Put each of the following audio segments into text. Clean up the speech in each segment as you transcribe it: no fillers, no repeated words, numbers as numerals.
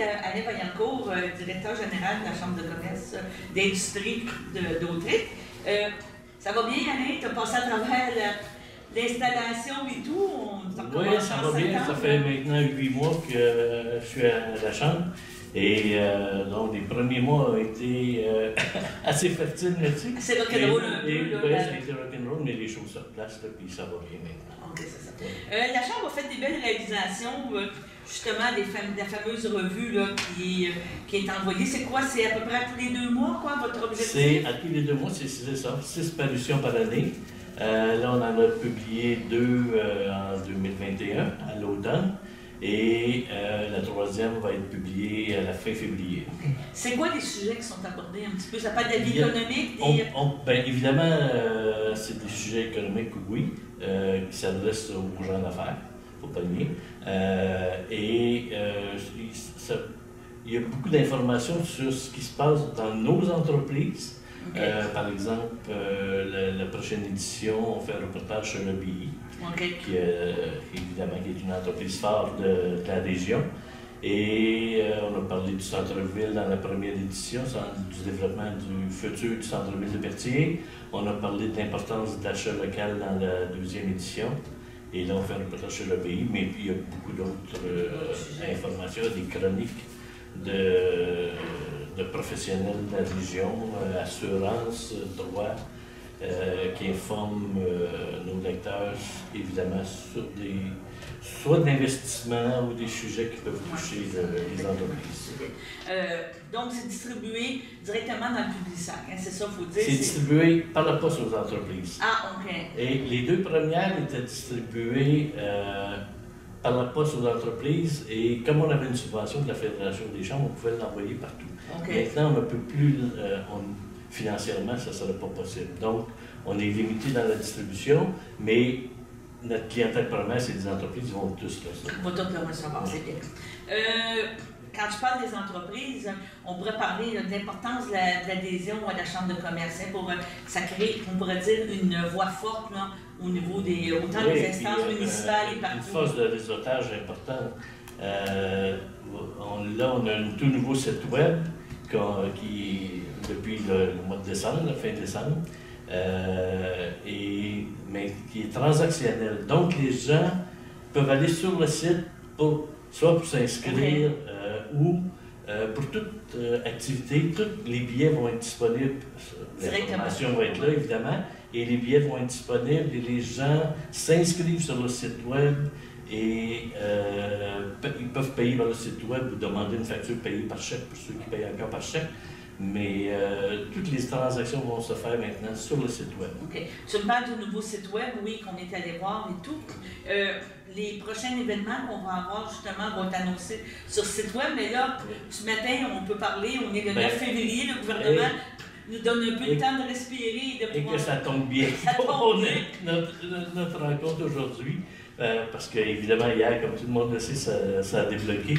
Alain Vaillancourt, directeur général de la Chambre de commerce d'industrie d'Autriche. Ça va bien, Alain? Tu as passé à travers l'installation et tout? Oui, ça va bien. Ça fait maintenant 8 mois que je suis à la Chambre. Et donc, les premiers mois ont été assez fertiles là-dessus. C'est rock'n'roll un peu. Oui, ça a été rock'n'roll, mais les choses se placent, puis ça va bien maintenant. OK, c'est ça. La Chambre a fait des belles réalisations, justement, de la fameuse revue là, qui est envoyée. C'est quoi? C'est à peu près à tous les 2 mois, quoi, votre objectif? C'est à tous les 2 mois, c'est ça. 6 parutions par année. Là, on en a publié 2 en 2021, à l'automne. Et la 3e va être publiée à la fin février. Okay. C'est quoi les sujets qui sont abordés un petit peu? Ça parle de la vie économique? Bien évidemment, c'est des sujets économiques, oui, qui s'adressent aux gens d'affaires, il ne faut pas le nier. Il y a beaucoup d'informations sur ce qui se passe dans nos entreprises. Okay. Par exemple, la prochaine édition, on fait un reportage sur l'EBI, okay, qui évidemment qui est une entreprise phare de la région. Et on a parlé du centre-ville dans la première édition, du développement du futur du centre-ville de Berthier. On a parlé de l'importance de l'achat local dans la 2e édition. Et là, on fait un reportage sur l'EBI, mais il y a beaucoup d'autres informations, des chroniques de professionnels de la région, assurance, droit, qui informent nos lecteurs, évidemment, sur soit de l'investissement ou des sujets qui peuvent toucher les entreprises. Donc, c'est distribué directement dans le Publisac, hein, c'est ça, il faut dire? C'est distribué par la poste aux entreprises. Ah, OK. Et les 2 premières étaient distribuées par la poste aux entreprises, et comme on avait une subvention de la Fédération des chambres, on pouvait l'envoyer partout. Okay. Maintenant, on ne peut plus, financièrement, ça ne serait pas possible. Donc, on est limité dans la distribution, mais notre clientèle première, c'est des entreprises, ils vont tous là. Ils vont tous le recevoir, c'est bien. Quand je parle des entreprises, on pourrait parler de l'importance de l'adhésion à la Chambre de commerce, hein, pour ça crée, on pourrait dire, une voix forte là, au niveau autant des instances municipales et partout. Une force de réseautage importante. Là, on a un tout nouveau site web qui, depuis le mois de décembre, la fin décembre, mais qui est transactionnel. Donc, les gens peuvent aller sur le site soit pour s'inscrire ou pour toute activité. Tous les billets vont être disponibles. L'information va être là, évidemment, et les billets vont être disponibles et les gens s'inscrivent sur le site web et ils peuvent payer par le site web ou demander une facture payée par chèque pour ceux qui payent encore par chèque. Mais toutes les transactions vont se faire maintenant sur le site web. OK. Tu me parles du nouveau site web, oui, qu'on est allé voir et tout. Les prochains événements qu'on va avoir, justement, vont être annoncés sur ce site web. Mais là, ce matin, on peut parler, on est le 9 février, le gouvernement nous donne un peu de temps de respirer. De pouvoir... Et que ça tombe bien. Ça tombe bien. Notre rencontre aujourd'hui, parce qu'évidemment, hier, comme tout le monde le sait, ça a débloqué.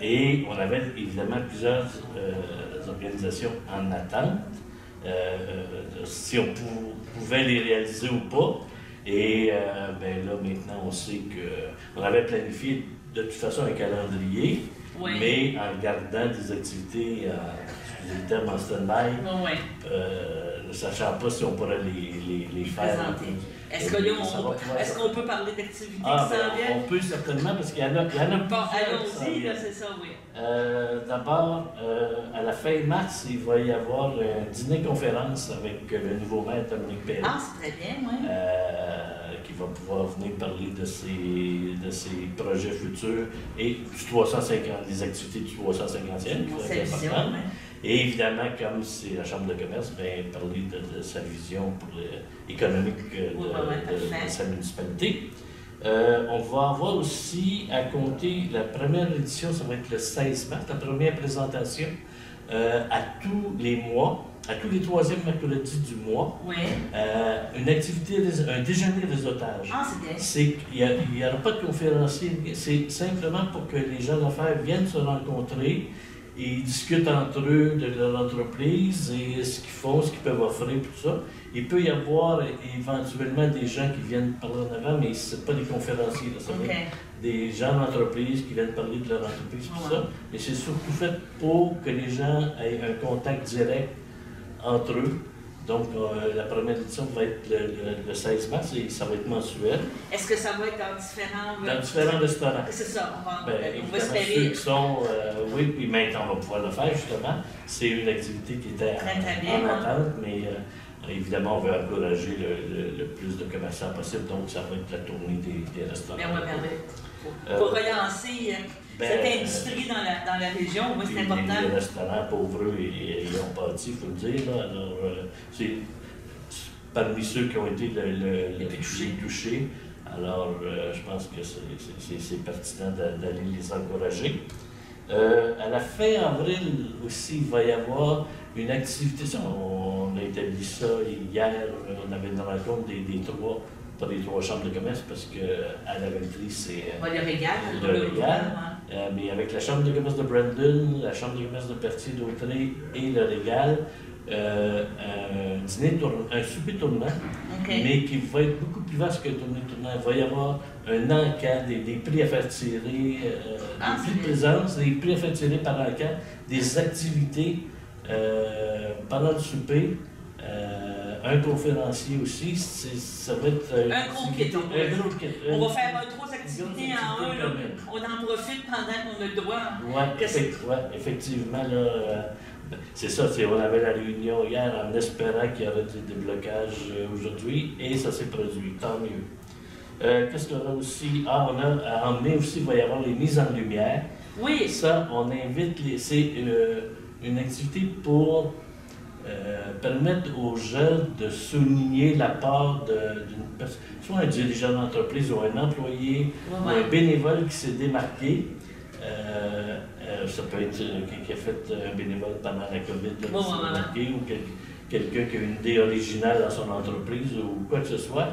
Et on avait évidemment plusieurs organisations en attente, si on pouvait les réaliser ou pas. Et ben là, maintenant, on sait qu'on avait planifié de toute façon un calendrier, mais en gardant des activités, excusez le terme, en stand-by, ne sachant pas si on pourrait les faire. Est-ce qu'on peut parler d'activités qui s'en viennent? On peut certainement, parce qu'il y en a plusieurs. Bon, allons-y, c'est ça, oui. D'abord, à la fin mars, il va y avoir un dîner-conférence avec le nouveau maire Dominique Perret. Ah, c'est très bien, oui. Qui va pouvoir venir parler de ses projets futurs et des activités du 350e, qui va être important. Et évidemment, comme c'est la Chambre de commerce, bien, parler de sa vision économique de sa municipalité. On va avoir aussi, à compter, la première édition, ça va être le 16 mars, la première présentation à tous les mois, à tous les 3e mercredis du mois, une activité, un déjeuner réseautage. Ah, c'est bien. Il n'y aura pas de conférencier, c'est simplement pour que les gens d'affaires viennent se rencontrer ils discutent entre eux de leur entreprise et ce qu'ils font, ce qu'ils peuvent offrir, tout ça. Il peut y avoir éventuellement des gens qui viennent parler en avant, mais ce n'est pas des conférenciers, là, ça va être des gens d'entreprise qui viennent parler de leur entreprise, tout ça. Mais c'est surtout fait pour que les gens aient un contact direct entre eux. Donc, la première édition va être le 16 mars et ça va être mensuel. Est-ce que ça va être dans différents restaurants? C'est ça, on va espérer. Ceux qui sont, oui, puis maintenant on va pouvoir le faire justement. C'est une activité qui était en attente, mais évidemment, on veut encourager le plus de commerçants possible, donc ça va être la tournée des restaurants. Pour relancer cette industrie dans la région, oui, c'est important. Les restaurants pauvres, ils ont bâti, il faut le dire. Là. Alors, c'est parmi ceux qui ont été les plus touchés. Alors, je pense que c'est pertinent d'aller les encourager. À la fin avril aussi, il va y avoir une activité. On a établi ça hier, on avait une rencontre pas des trois chambres de commerce, parce qu'à la Valtrie, c'est le Régal. Mais avec la chambre de commerce de Brandon, la chambre de commerce de Pertier-d'Autrey et le Régal, un souper tournant, mais qui va être beaucoup plus vaste que le tournée tournant. Il va y avoir un encan, des prix à faire tirer, des prix de présence, des prix à faire tirer par encan, des activités pendant le souper. Un conférencier aussi, ça va être un gros kit. On va faire trois activités en un. Là. On en profite pendant qu'on a le droit. Oui, effectivement. C'est ça, on avait la réunion hier en espérant qu'il y aurait des déblocages aujourd'hui et ça s'est produit, tant mieux. Qu'est-ce qu'on a aussi? En mai aussi, il va y avoir les mises en lumière. Oui. Ça, on invite c'est une activité pour permettre aux jeunes de souligner la part d'une personne, soit un dirigeant d'entreprise ou un employé ou un bénévole qui s'est démarqué. Ça peut être qui a fait un bénévole pendant la COVID, qui s'est démarqué, ou quelqu'un qui a une idée originale dans son entreprise ou quoi que ce soit.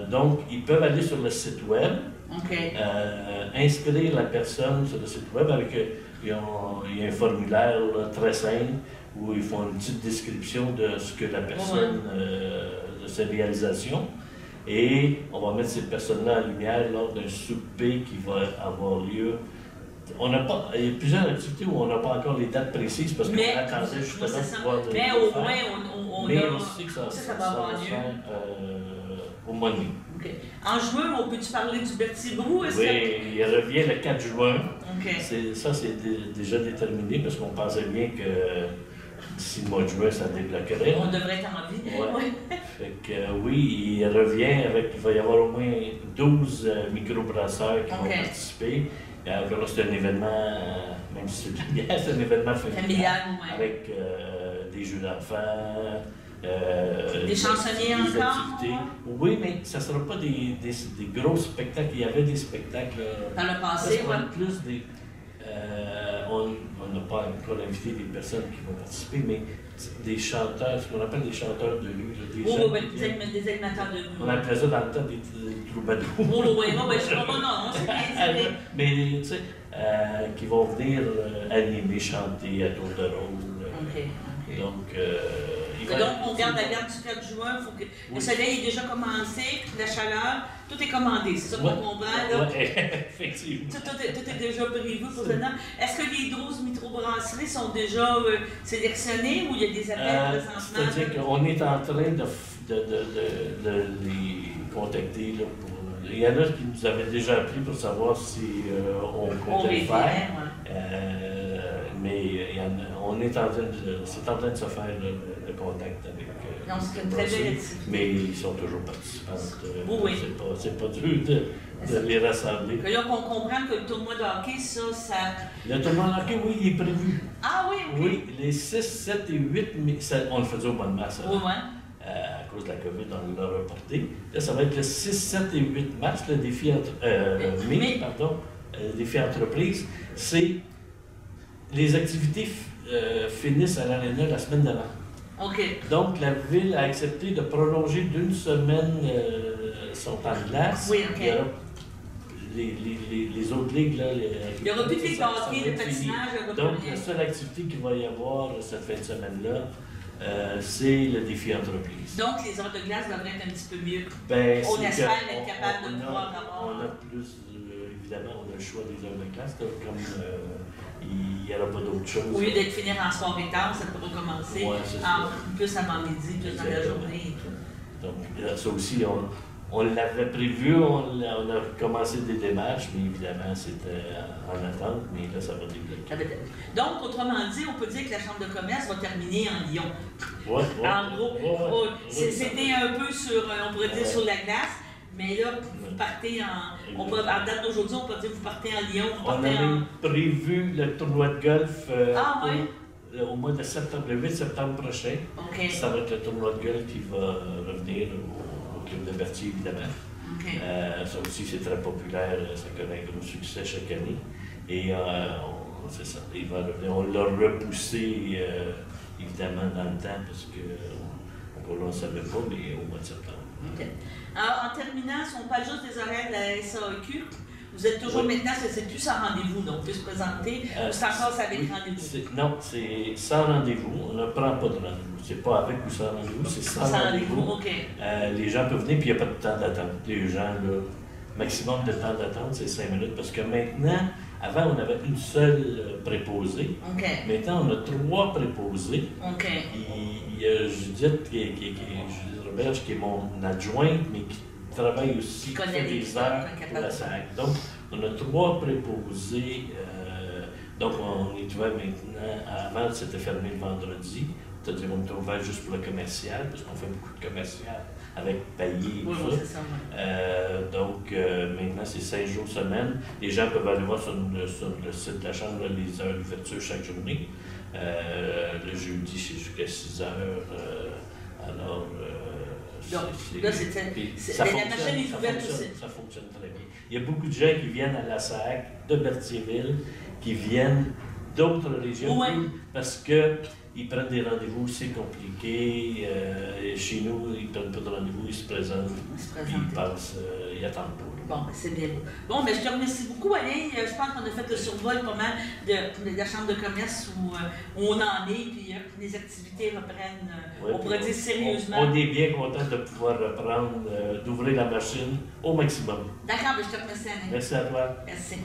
Donc, ils peuvent aller sur le site web, inscrire la personne sur le site web il y a un formulaire là, très simple où ils font une petite description de ce que la personne, de ses réalisations. Et on va mettre ces personnes-là en lumière lors d'un souper qui va avoir lieu. Il y a plusieurs activités où on n'a pas encore les dates précises parce qu'on attendait justement de pouvoir mais au moins, on sait que ça va avoir lieu au mois de mai. En juin, on peut-tu parler du Berthier Brou? Oui, il revient le 4 juin. Ça, c'est déjà déterminé parce qu'on pensait bien que d'ici le mois de juin, ça débloquerait. On devrait être en vie. Fait que oui, il revient il va y avoir au moins 12 microbrasseurs qui vont participer. Alors là, c'est un événement, même si c'est de la bière, c'est un événement familial avec des jeux d'enfants. Des chansonniers encore? Oui, mais ça ne sera pas des gros spectacles. Il y avait des spectacles. Dans le passé, plus des. On n'a pas encore invité des personnes qui vont participer, mais des chanteurs, ce qu'on appelle des chanteurs de rue. Des animateurs de rue. On appelait ça dans le temps des troubadours. C'est bien. Mais tu sais, qui vont venir animer, chanter à tour de rôle. Donc, on garde la garde du 4 juin. Le soleil est déjà commencé, la chaleur, tout est commandé. C'est ça qu'on comprend. Oui, effectivement. Tout est déjà prévu pour maintenant. Est-ce que les 12 microbrasseries sont déjà sélectionnées ou il y a des appels présentement? C'est-à-dire qu'on est en train de les contacter. Là, il y en a qui nous avaient déjà appelé pour savoir si on comptait le faire. Mais c'est en train de se faire le contact avec. Non, c'est une très belle activité. Mais ils sont toujours participants. C'est pas dur de les rassembler. Là, on comprend que le tournoi de hockey, ça. Le tournoi de hockey, oui, il est prévu. Ah oui, OK. Oui, les 6, 7 et 8, on le faisait au mois de mars. À cause de la COVID, on l'a reporté. Là, ça va être le 6, 7 et 8 mars, le défi le défi entreprise. C'est les activités finissent à l'Arena la semaine d'avant. Donc, la ville a accepté de prolonger d'une semaine son temps de glace. Oui, les autres ligues, là, il n'y aura plus de ligue de hockey, de patinage, il n'y aura donc, plus la seule activité qu'il va y avoir cette fin de semaine-là, c'est le défi entreprise. Donc, les heures de glace devraient être un petit peu mieux. Ben, On espère être capable de pouvoir avoir. On a plus, évidemment, on a le choix des heures de classe, comme il n'y aura pas d'autre chose. Au lieu d'être finir en soirée tard, ça peut recommencer plus avant midi, plus dans la journée. Donc, ça aussi, on l'avait prévu, on a commencé des démarches, mais évidemment, c'était en attente, mais là, ça va débloquer. Donc, autrement dit, on peut dire que la Chambre de commerce va terminer en Lyon. Oui, en gros, c'était un peu sur, on pourrait dire, sur la glace, mais là, vous partez en date d'aujourd'hui, on peut dire que vous partez en Lyon. On avait prévu le tournoi de golf au mois de septembre, le 8 septembre prochain. Okay. Ça va être le tournoi de golf qui va revenir au club de Berthier, évidemment. Okay. Ça aussi, c'est très populaire, ça connaît un gros succès chaque année. Et c'est ça, il va revenir. On l'a repoussé, évidemment, dans le temps, parce qu'on ne le savait pas, mais au mois de septembre. Okay. Alors, en terminant, si on parle juste des horaires de la SAQ, vous êtes toujours maintenant, c'est plus sans rendez-vous, donc on peut se présenter, ou c'est encore avec rendez-vous? Non, c'est sans rendez-vous, on ne prend pas de rendez-vous. C'est pas avec ou sans rendez-vous, c'est sans rendez-vous. Okay. Les gens peuvent venir, puis il n'y a pas de temps d'attente. Les gens, là, maximum de temps d'attente, c'est 5 minutes, parce que maintenant, avant, on avait une seule préposée. Okay. Maintenant, on a 3 préposés. Okay. Il y a Judith, Judith Roberge, qui est mon adjointe, mais qui travaille aussi, qui fait des heures pour la SAC. Donc, on a 3 préposés. Donc, on est ouvert maintenant. Avant, c'était fermé le vendredi. C'est-à-dire qu'on est ouvert juste pour le commercial, parce qu'on fait beaucoup de commercial avec payé et tout ça. Donc, maintenant, c'est 5 jours semaine. Les gens peuvent aller voir sur le site de la Chambre les heures d'ouverture chaque journée. Le jeudi, c'est jusqu'à 6 heures. Alors, là, la machine est ouverte aussi. Ça fonctionne très bien. Il y a beaucoup de gens qui viennent à la SAC de Berthierville, qui viennent d'autres régions, parce qu'ils prennent des rendez-vous, c'est compliqué. Chez nous, ils ne prennent pas de rendez-vous, ils se présentent, puis ils passent, ils attendent pas. Bon, c'est bien beau. Bon, je te remercie beaucoup, Alain. Je pense qu'on a fait le survol pas mal de la Chambre de commerce où on en est, puis les activités reprennent, on pourrait dire sérieusement. On est bien content de pouvoir reprendre, d'ouvrir la machine au maximum. D'accord, je te remercie, Alain. Merci à toi. Merci.